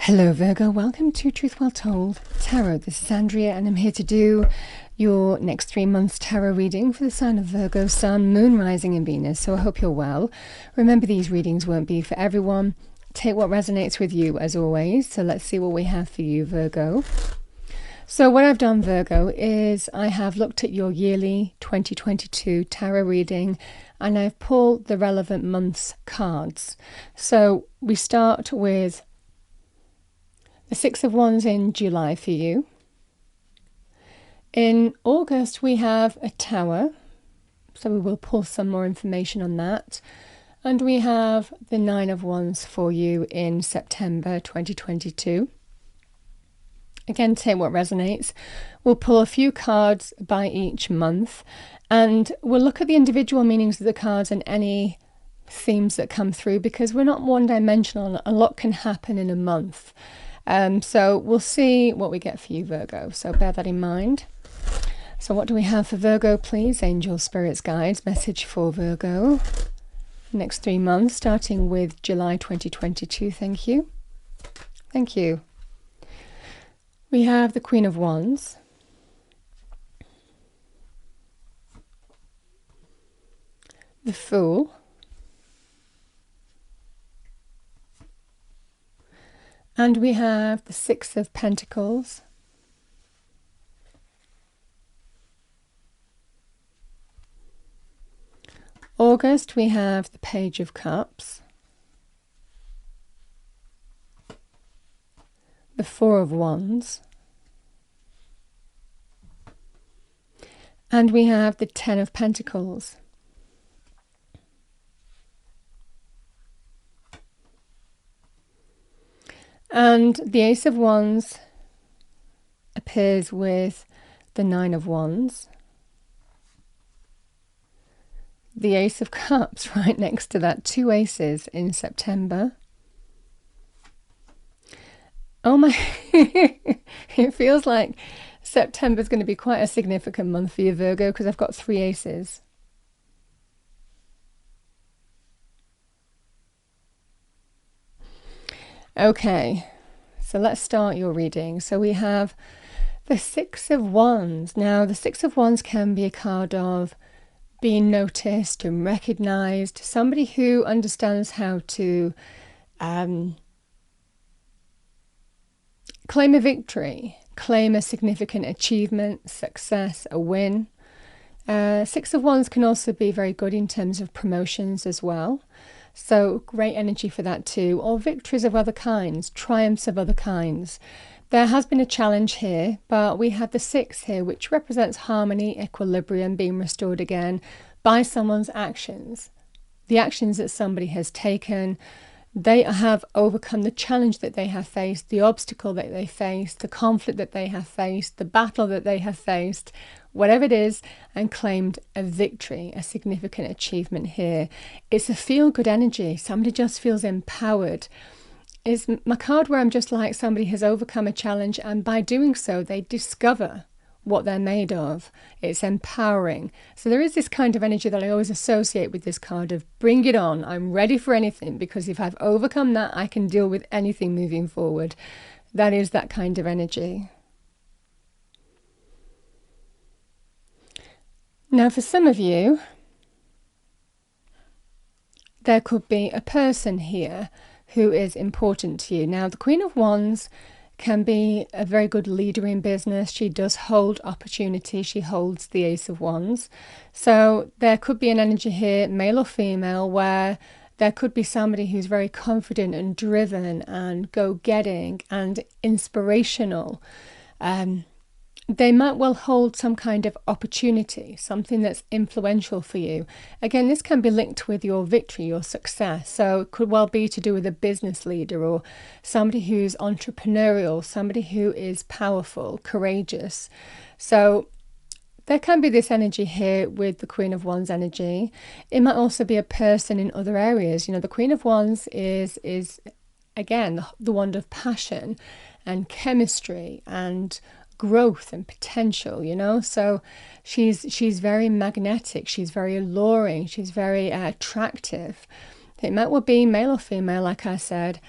Hello Virgo, welcome to Truth Well Told Tarot. This is Andrea and I'm here to do your next 3 months tarot reading for the sign of Virgo, Sun, Moon, Rising and Venus. So I hope you're well. Remember, these readings won't be for everyone. Take what resonates with you as always. So let's see what we have for you, Virgo. So what I've done, Virgo, is I have looked at your yearly 2022 tarot reading and I've pulled the relevant months cards. So we start with the Six of Wands in July for you. In August, we have a Tower, so we will pull some more information on that. And we have the Nine of Wands for you in September 2022. Again, take what resonates. We'll pull a few cards by each month, and we'll look at the individual meanings of the cards and any themes that come through, because we're not one-dimensional. A lot can happen in a month. So we'll see what we get for you, Virgo. So bear that in mind. So what do we have for Virgo, please? Angel, spirits, guides, message for Virgo. Next 3 months, starting with July 2022. Thank you. Thank you. We have the Queen of Wands. The Fool. And we have the Six of Pentacles. August, we have the Page of Cups. The Four of Wands. And we have the Ten of Pentacles. And the Ace of Wands appears with the Nine of Wands. The Ace of Cups right next to that. 2 aces in September. Oh my, it feels like September is going to be quite a significant month for you, Virgo, because I've got 3 aces. Okay, so let's start your reading. So we have the Six of Wands. Now, the Six of Wands can be a card of being noticed and recognized, somebody who understands how to claim a victory, claim a significant achievement, success, a win. Six of Wands can also be very good in terms of promotions as well. So great energy for that too, or victories of other kinds, triumphs of other kinds. There has been a challenge here, but we have the 6 here, which represents harmony, equilibrium being restored again by someone's actions. The actions that somebody has taken, they have overcome the challenge that they have faced, the obstacle that they faced, the conflict that they have faced, the battle that they have faced, whatever it is, and claimed a victory, a significant achievement here. It's a feel-good energy. Somebody just feels empowered. It's my card where I'm just like, somebody has overcome a challenge, and by doing so, they discover what they're made of. It's empowering. So there is this kind of energy that I always associate with this card of bring it on. I'm ready for anything, because if I've overcome that, I can deal with anything moving forward. That is that kind of energy. Now, for some of you, there could be a person here who is important to you. Now, the Queen of Wands can be a very good leader in business. She does hold opportunity. She holds the Ace of Wands. So there could be an energy here, male or female, where there could be somebody who's very confident and driven and go-getting and inspirational. They might well hold some kind of opportunity, something that's influential for you. Again, this can be linked with your victory, your success. So it could well be to do with a business leader or somebody who's entrepreneurial, somebody who is powerful, courageous. So there can be this energy here with the Queen of Wands energy. It might also be a person in other areas. You know, the Queen of Wands is again, the wand of passion and chemistry and growth and potential, you know. So she's very magnetic, she's very alluring, she's very attractive. It might well be male or female, like I said.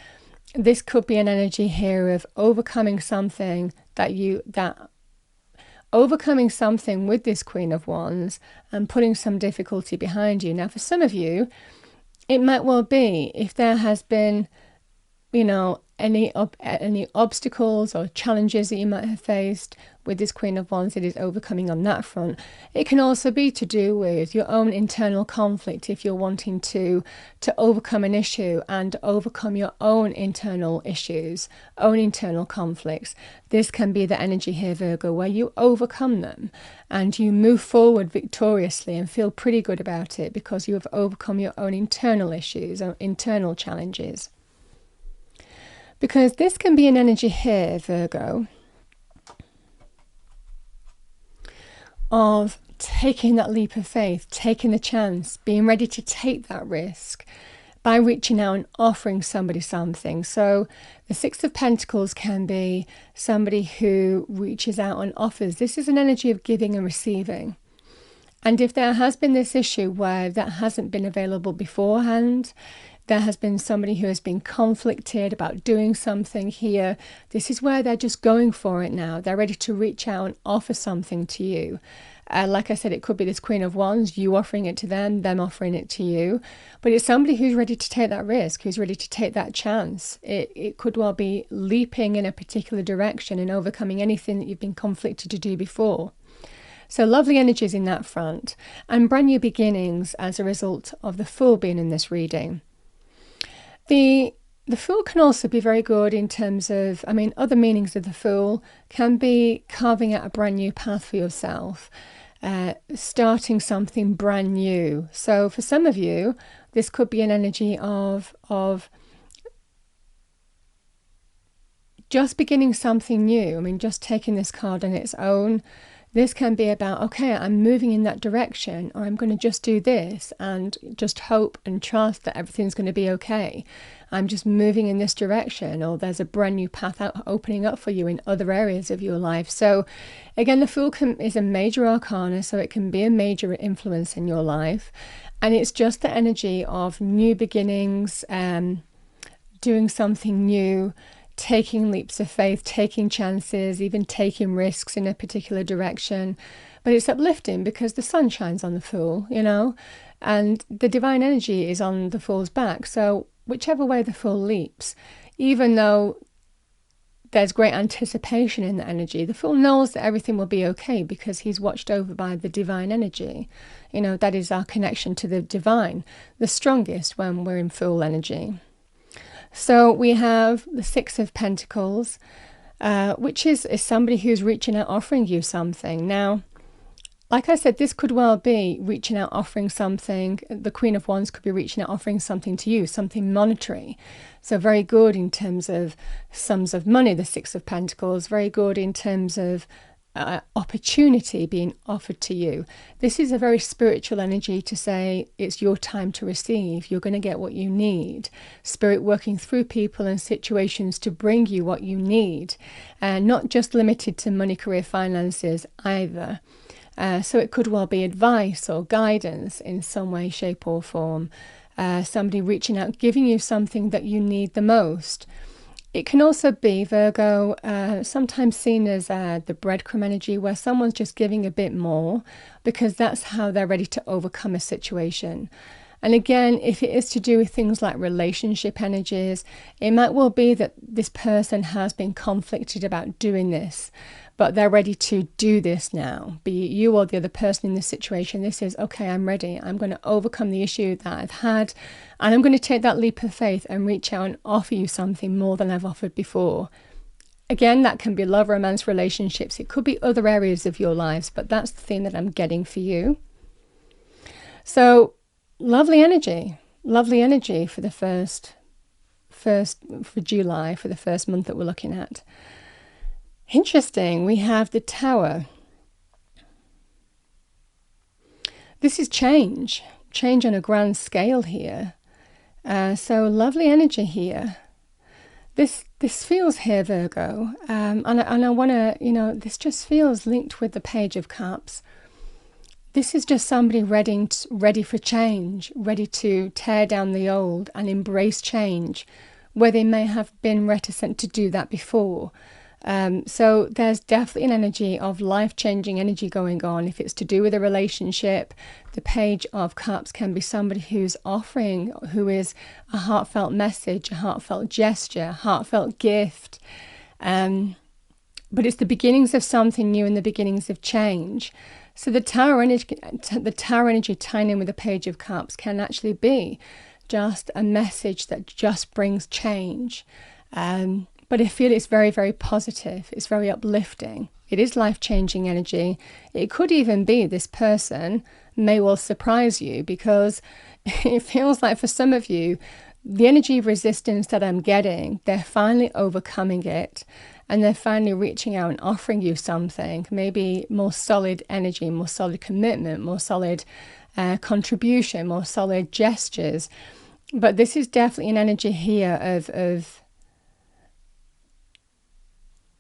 this could be an energy here of overcoming something overcoming something with this Queen of Wands and putting some difficulty behind you. Now, for some of you, it might well be if there has been, any obstacles or challenges that you might have faced with this Queen of Wands, it is overcoming on that front. It can also be to do with your own internal conflict if you're wanting to overcome an issue and overcome your own internal issues, own internal conflicts. This can be the energy here, Virgo, where you overcome them and you move forward victoriously and feel pretty good about it because you have overcome your own internal issues or internal challenges. Because this can be an energy here, Virgo, of taking that leap of faith, taking the chance, being ready to take that risk by reaching out and offering somebody something. So the Six of Pentacles can be somebody who reaches out and offers. This is an energy of giving and receiving. And if there has been this issue where that hasn't been available beforehand, there has been somebody who has been conflicted about doing something here, this is where they're just going for it now. They're ready to reach out and offer something to you. Like I said, it could be this Queen of Wands, you offering it to them offering it to you. But it's somebody who's ready to take that risk, who's ready to take that chance. It could well be leaping in a particular direction and overcoming anything that you've been conflicted to do before. So lovely energies in that front, and brand new beginnings as a result of the Fool being in this reading. The Fool can also be very good in terms of, other meanings of the Fool can be carving out a brand new path for yourself, starting something brand new. So for some of you, this could be an energy of just beginning something new. Just taking this card on its own. This can be about, okay, I'm moving in that direction, or I'm going to just do this and just hope and trust that everything's going to be okay. I'm just moving in this direction, or there's a brand new path opening up for you in other areas of your life. So again, the Fool is a major arcana, so it can be a major influence in your life. And it's just the energy of new beginnings, doing something new, taking leaps of faith, taking chances, even taking risks in a particular direction. But it's uplifting because the sun shines on the Fool, and the divine energy is on the Fool's back. So whichever way the Fool leaps, even though there's great anticipation in the energy, the Fool knows that everything will be okay because he's watched over by the divine energy. That is our connection to the divine, the strongest when we're in Fool energy. So we have the Six of Pentacles, which is somebody who's reaching out, offering you something. Now, like I said, this could well be reaching out, offering something. The Queen of Wands could be reaching out, offering something to you, something monetary. So very good in terms of sums of money, the Six of Pentacles. Very good in terms of opportunity being offered to you. This is a very spiritual energy to say it's your time to receive. You're going to get what you need. Spirit working through people and situations to bring you what you need, and not just limited to money, career, finances either. So it could well be advice or guidance in some way, shape or form. Somebody reaching out, giving you something that you need the most. It can also be, Virgo, sometimes seen as the breadcrumb energy, where someone's just giving a bit more because that's how they're ready to overcome a situation. And again, if it is to do with things like relationship energies, it might well be that this person has been conflicted about doing this, but they're ready to do this now. Be it you or the other person in this situation, this is, okay, I'm ready. I'm going to overcome the issue that I've had, and I'm going to take that leap of faith and reach out and offer you something more than I've offered before. Again, that can be love, romance, relationships. It could be other areas of your lives, but that's the thing that I'm getting for you. So, lovely energy for the first for July, for the first month that we're looking at. Interesting, we have the Tower. This is change on a grand scale here. So lovely energy here. This feels here, Virgo, and I want to, this just feels linked with the Page of Cups. This is just somebody ready for change, ready to tear down the old and embrace change where they may have been reticent to do that before. So there's definitely an energy of life-changing energy going on. If it's to do with a relationship, the Page of Cups can be somebody who's offering, who is a heartfelt message, a heartfelt gesture, a heartfelt gift. But it's the beginnings of something new and the beginnings of change. So the Tower energy tying in with the Page of Cups can actually be just a message that just brings change. But I feel it's very, very positive. It's very uplifting. It is life-changing energy. It could even be this person may well surprise you, because it feels like for some of you, the energy of resistance that I'm getting, they're finally overcoming it, and they're finally reaching out and offering you something, maybe more solid energy, more solid commitment, more solid contribution, more solid gestures. But this is definitely an energy here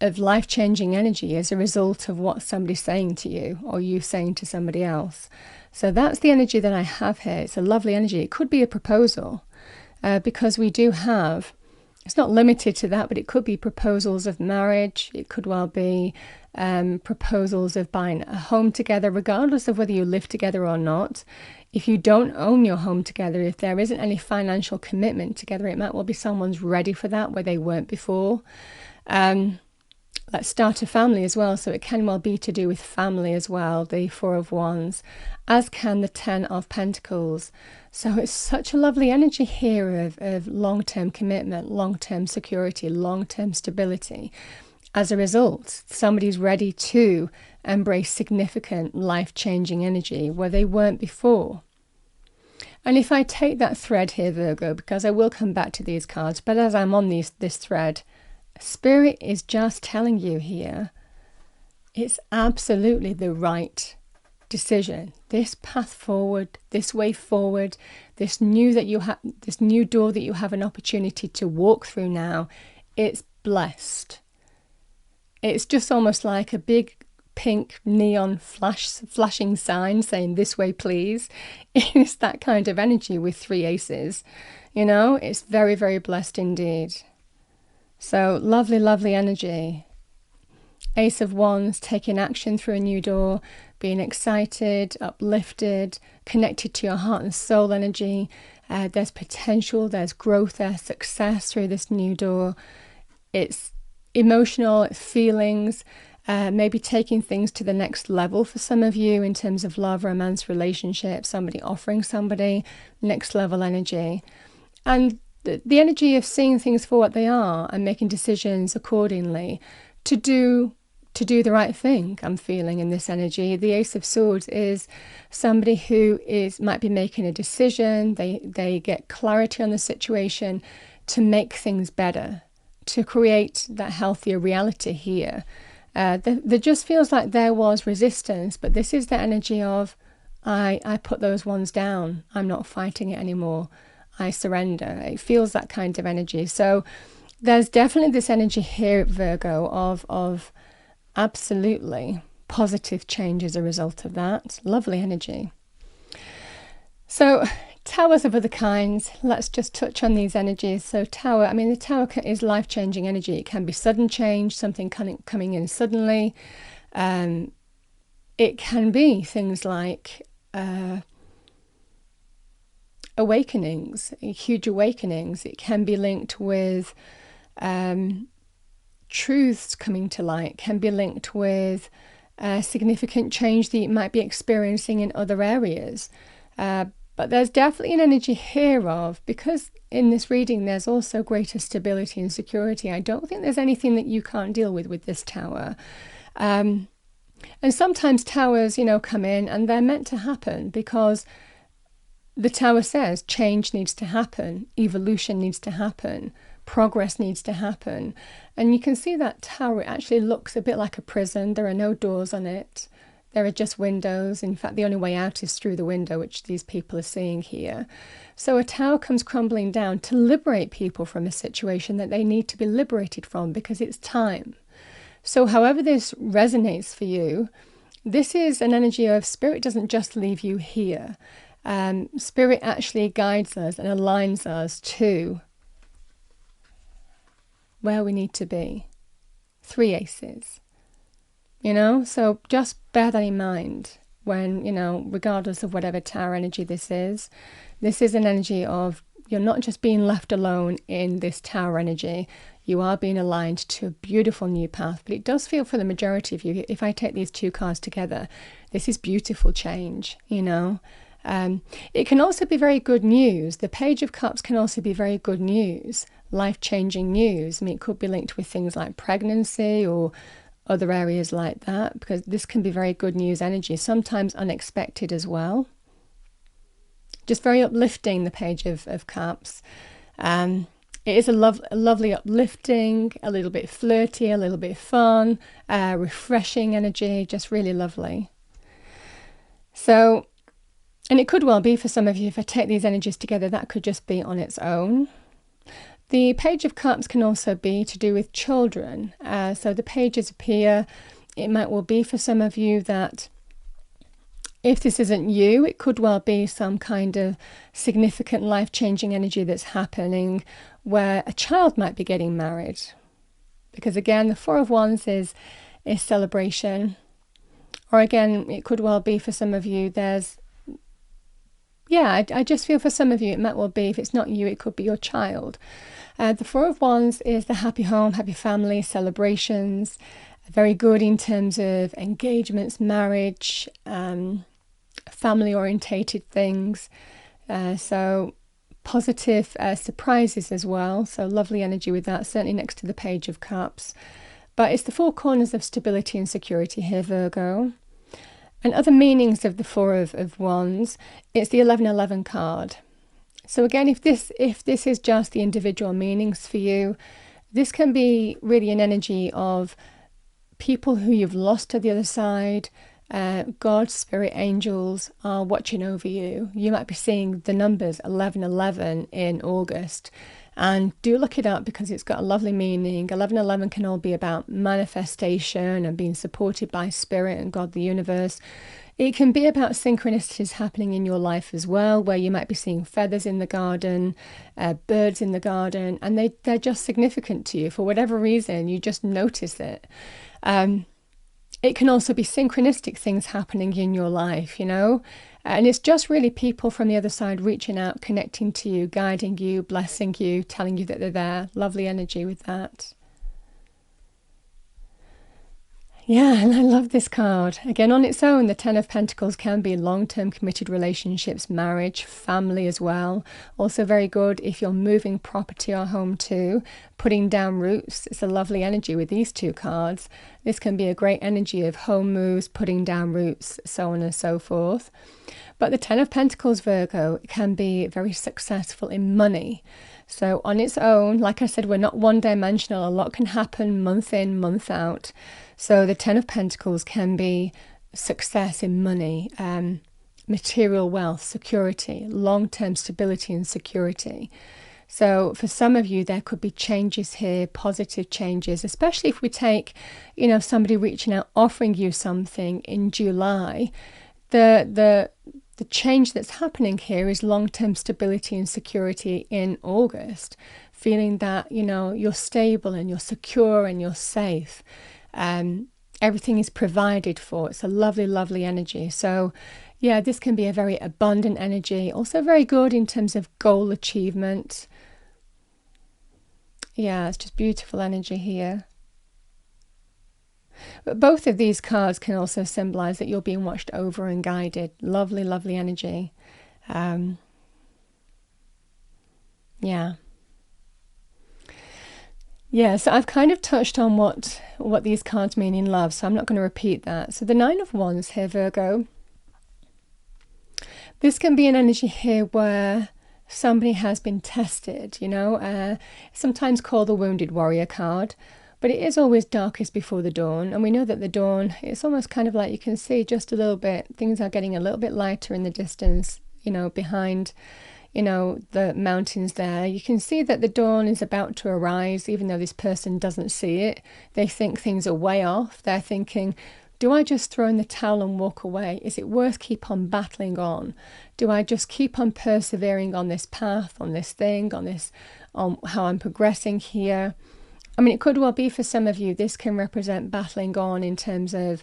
of life-changing energy as a result of what somebody's saying to you or you saying to somebody else. So that's the energy that I have here. It's a lovely energy. It could be a proposal, because we do have, it's not limited to that, but it could be proposals of marriage. It could well be proposals of buying a home together, regardless of whether you live together or not. If you don't own your home together, if there isn't any financial commitment together, it might well be someone's ready for that where they weren't before. Let's start a family as well, so it can well be to do with family as well, the Four of Wands, as can the Ten of Pentacles. So it's such a lovely energy here of long-term commitment, long-term security, long-term stability. As a result, somebody's ready to embrace significant life-changing energy where they weren't before. And if I take that thread here, Virgo, because I will come back to these cards, but as I'm on this thread, Spirit is just telling you here, it's absolutely the right decision. This path forward, this way forward, this new door that you have an opportunity to walk through now, it's blessed. It's just almost like a big pink neon flashing sign saying this way please. It's that kind of energy with 3 aces. You know, it's very, very blessed indeed. So lovely, lovely energy. Ace of Wands, taking action through a new door, being excited, uplifted, connected to your heart and soul energy. There's potential, there's growth, there's success through this new door. It's emotional, it's feelings, maybe taking things to the next level for some of you in terms of love, romance, relationship, somebody offering somebody next level energy. And the energy of seeing things for what they are and making decisions accordingly to do the right thing, I'm feeling in this energy. The Ace of Swords is somebody who might be making a decision. They get clarity on the situation to make things better, to create that healthier reality here. There just feels like there was resistance, but this is the energy of, I put those ones down. I'm not fighting it anymore. I surrender. It feels that kind of energy. So there's definitely this energy here at Virgo of absolutely positive change as a result of that. Lovely energy. So Towers of other kinds. Let's just touch on these energies. So Tower, I mean, the Tower is life-changing energy. It can be sudden change, something coming in suddenly. It can be things like awakenings, huge awakenings. It can be linked with truths coming to light. It can be linked with significant change that you might be experiencing in other areas. But there's definitely an energy here of, because in this reading there's also greater stability and security, I don't think there's anything that you can't deal with this Tower. And sometimes Towers, come in and they're meant to happen because the Tower says change needs to happen, evolution needs to happen, progress needs to happen. And you can see that Tower, it actually looks a bit like a prison. There are no doors on it. There are just windows. In fact, the only way out is through the window, which these people are seeing here. So a Tower comes crumbling down to liberate people from a situation that they need to be liberated from, because it's time. So however this resonates for you, this is an energy of Spirit doesn't just leave you here. Spirit actually guides us and aligns us to where we need to be. 3 aces. So just bear that in mind when, regardless of whatever tower energy this is an energy of you're not just being left alone in this tower energy. You are being aligned to a beautiful new path. But it does feel for the majority of you, if I take these 2 cards together, this is beautiful change, It can also be very good news. The Page of Cups can also be very good news, life-changing news. It could be linked with things like pregnancy or other areas like that, because this can be very good news energy, sometimes unexpected as well. Just very uplifting, the Page of Cups. It is a lovely uplifting, a little bit flirty, a little bit fun, refreshing energy, just really lovely. So, and it could well be for some of you, if I take these energies together, that could just be on its own. The Page of Cups can also be to do with children. So the pages appear. It might well be for some of you that if this isn't you, it could well be some kind of significant life-changing energy that's happening where a child might be getting married. Because again, the 4 of Wands is celebration. Or again, it could well be for some of you, I just feel for some of you, it might well be, if it's not you, it could be your child. The 4 of Wands is the happy home, happy family, celebrations, very good in terms of engagements, marriage, family-orientated things. So positive surprises as well. So lovely energy with that, certainly next to the Page of Cups. But it's the 4 corners of stability and security here, Virgo. And other meanings of the 4 of Wands, it's the 1111 card. So again, if this is just the individual meanings for you, this can be really an energy of people who you've lost to the other side. God, spirit, angels are watching over you. You might be seeing the numbers 1111 in August. And do look it up because it's got a lovely meaning. 1111 can all be about manifestation and being supported by spirit and God, the universe. It can be about synchronicities happening in your life as well, where you might be seeing feathers in the garden, birds in the garden, and they're just significant to you. For whatever reason, you just notice it. It can also be synchronistic things happening in your life, and it's just really people from the other side reaching out, connecting to you, guiding you, blessing you, telling you that they're there. Lovely energy with that. Yeah, and I love this card. Again, on its own, the 10 of Pentacles can be long-term committed relationships, marriage, family as well. Also very good if you're moving property or home too, putting down roots. It's a lovely energy with these 2 cards. This can be a great energy of home moves, putting down roots, so on and so forth. But the 10 of Pentacles, Virgo, can be very successful in money. So on its own, like I said, we're not one-dimensional. A lot can happen month in, month out. So the 10 of Pentacles can be success in money, material wealth, security, long-term stability and security. So for some of you, there could be changes here, positive changes, especially if we take, somebody reaching out, offering you something in July. The change that's happening here is long-term stability and security in August, feeling that, you're stable and you're secure and you're safe. Everything is provided for. It's a lovely, lovely energy. So yeah, this can be a very abundant energy. Also very good in terms of goal achievement. Yeah, it's just beautiful energy here. But both of these cards can also symbolize that you're being watched over and guided. Lovely, lovely energy. Yeah. Yeah, so I've kind of touched on what these cards mean in love, so I'm not going to repeat that. So the 9 of Wands here, Virgo. This can be an energy here where somebody has been tested, sometimes called the Wounded Warrior card. But it is always darkest before the dawn. And we know that the dawn, it's almost kind of like you can see just a little bit. Things are getting a little bit lighter in the distance, behind, the mountains there. You can see that the dawn is about to arise, even though this person doesn't see it. They think things are way off. They're thinking, do I just throw in the towel and walk away? Is it worth keep on battling on? Do I just keep on persevering on this path, on this thing, on how I'm progressing here? I mean, it could well be for some of you, this can represent battling on in terms of,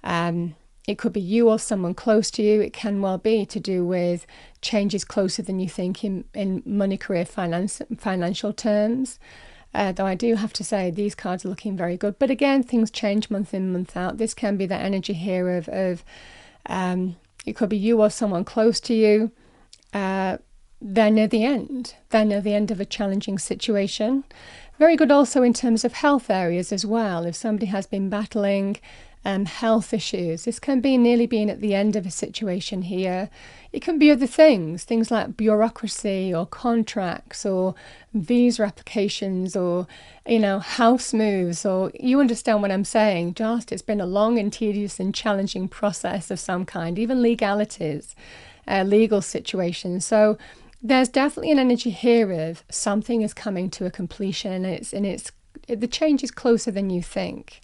it could be you or someone close to you. It can well be to do with changes closer than you think in money, career, financial terms. Though I do have to say these cards are looking very good. But again, things change month in, month out. This can be that energy here of it could be you or someone close to you. They're near the end. They're near the end of a challenging situation. Very good also in terms of health areas as well. If somebody has been battling health issues, this can be nearly being at the end of a situation here. It can be other things like bureaucracy or contracts or visa applications or, house moves, or you understand what I'm saying. Just it's been a long and tedious and challenging process of some kind, even legalities, legal situations. So there's definitely an energy here of something is coming to a completion, and the change is closer than you think,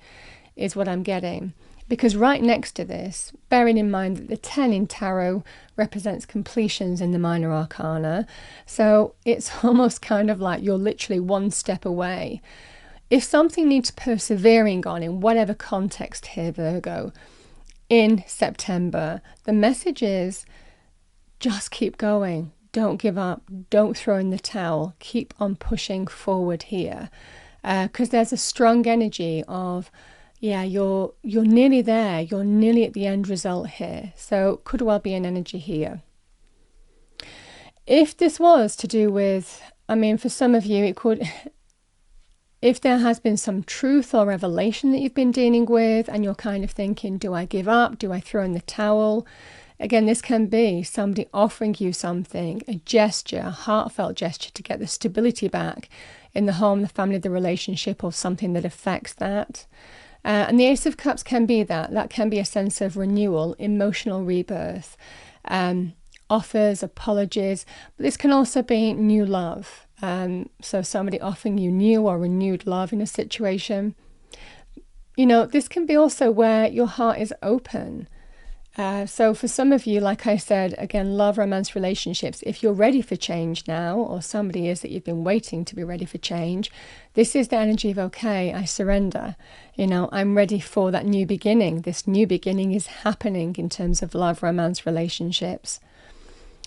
is what I'm getting. Because right next to this, bearing in mind that the 10 in tarot represents completions in the minor arcana, so it's almost kind of like you're literally one step away. If something needs persevering on in whatever context here, Virgo, in September, the message is just keep going. Don't give up. Don't throw in the towel. Keep on pushing forward here. Because there's a strong energy of, you're nearly there. You're nearly at the end result here. So could well be an energy here. If this was to do with, for some of you, it could, if there has been some truth or revelation that you've been dealing with and you're kind of thinking, do I give up? Do I throw in the towel? Again, this can be somebody offering you something, a gesture, a heartfelt gesture to get the stability back in the home, the family, the relationship, or something that affects that. And the Ace of Cups can be that. That can be a sense of renewal, emotional rebirth, offers, apologies. But this can also be new love. So somebody offering you new or renewed love in a situation. This can be also where your heart is open. So for some of you, like I said, again, love, romance, relationships, if you're ready for change now, or somebody is that you've been waiting to be ready for change, this is the energy of, okay, I surrender. I'm ready for that new beginning. This new beginning is happening in terms of love, romance, relationships.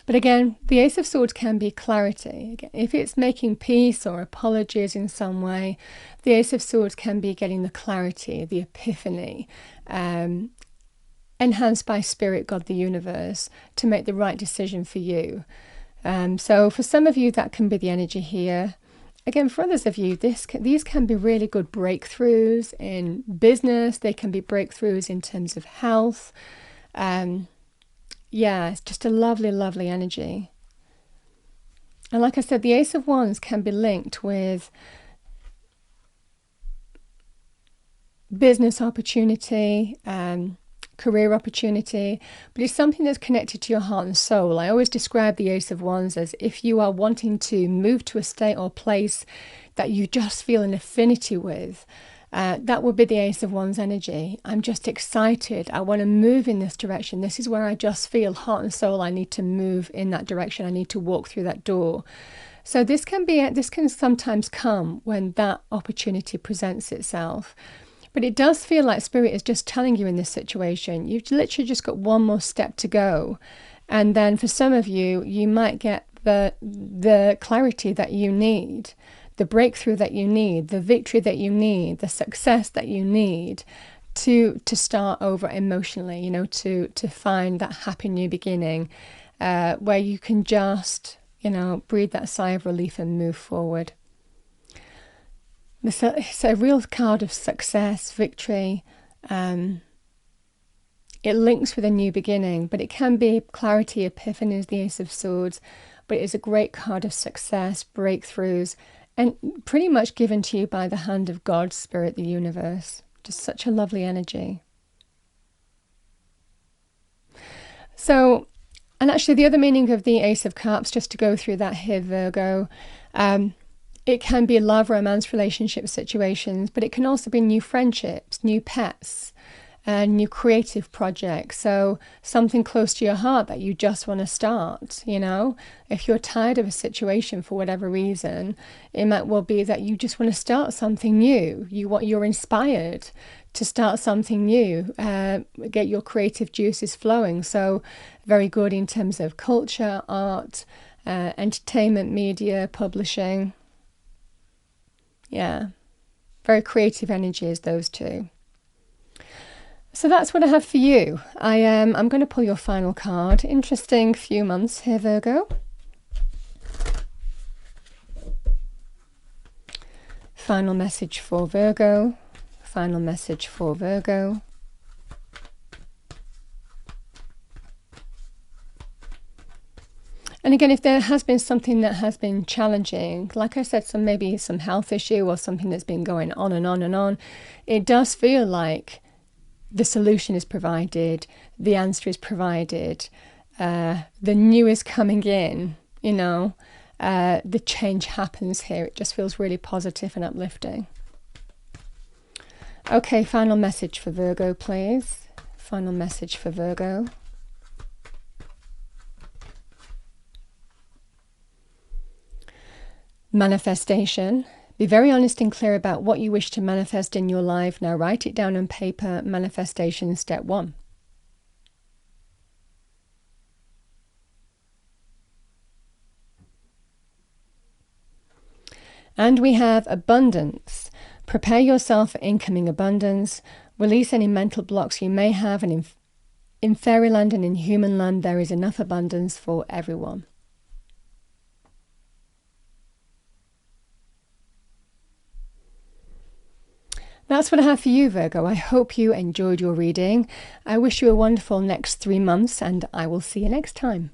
But again, the Ace of Swords can be clarity. Again, if it's making peace or apologies in some way, the Ace of Swords can be getting the clarity, the epiphany, enhanced by Spirit, God, the universe, to make the right decision for you. So for some of you, that can be the energy here. Again, for others of you, these can be really good breakthroughs in business. They can be breakthroughs in terms of health. It's just a lovely, lovely energy. And like I said, the Ace of Wands can be linked with business opportunity, career opportunity, but it's something that's connected to your heart and soul. I always describe the Ace of Wands as if you are wanting to move to a state or place that you just feel an affinity with. That would be the Ace of Wands energy. I'm just excited. I want to move in this direction. This is where I just feel heart and soul. I need to move in that direction. I need to walk through that door. So this can sometimes come when that opportunity presents itself. But it does feel like Spirit is just telling you in this situation, you've literally just got one more step to go. And then for some of you, you might get the clarity that you need, the breakthrough that you need, the victory that you need, the success that you need to start over emotionally, to find that happy new beginning where you can just, breathe that sigh of relief and move forward. It's a real card of success, victory. It links with a new beginning, but it can be clarity, epiphany is the Ace of Swords, but it is a great card of success, breakthroughs, and pretty much given to you by the hand of God, Spirit, the universe. Just such a lovely energy. So, and actually the other meaning of the Ace of Cups, just to go through that here, Virgo, it can be love, romance, relationship situations, but it can also be new friendships, new pets, a new creative project. So something close to your heart that you just want to start, you know. If you're tired of a situation for whatever reason, it might well be that you just want to start something new. You're inspired to start something new, get your creative juices flowing. So very good in terms of culture, art, entertainment, media, publishing. Yeah, very creative energies, those two. So that's what I have for you. I'm going to pull your final card. Interesting few months here, Virgo. Final message for Virgo. Final message for Virgo. And again, if there has been something that has been challenging, like I said, maybe some health issue or something that's been going on and on and on, it does feel like the solution is provided, the answer is provided, the new is coming in, you know, the change happens here. It just feels really positive and uplifting. Okay, final message for Virgo, please. Final message for Virgo. Manifestation. Be very honest and clear about what you wish to manifest in your life. Now write it down on paper. Manifestation step 1. And we have abundance. Prepare yourself for incoming abundance. Release any mental blocks you may have. And in fairyland and in human land, there is enough abundance for everyone. That's what I have for you, Virgo. I hope you enjoyed your reading. I wish you a wonderful next 3 months, and I will see you next time.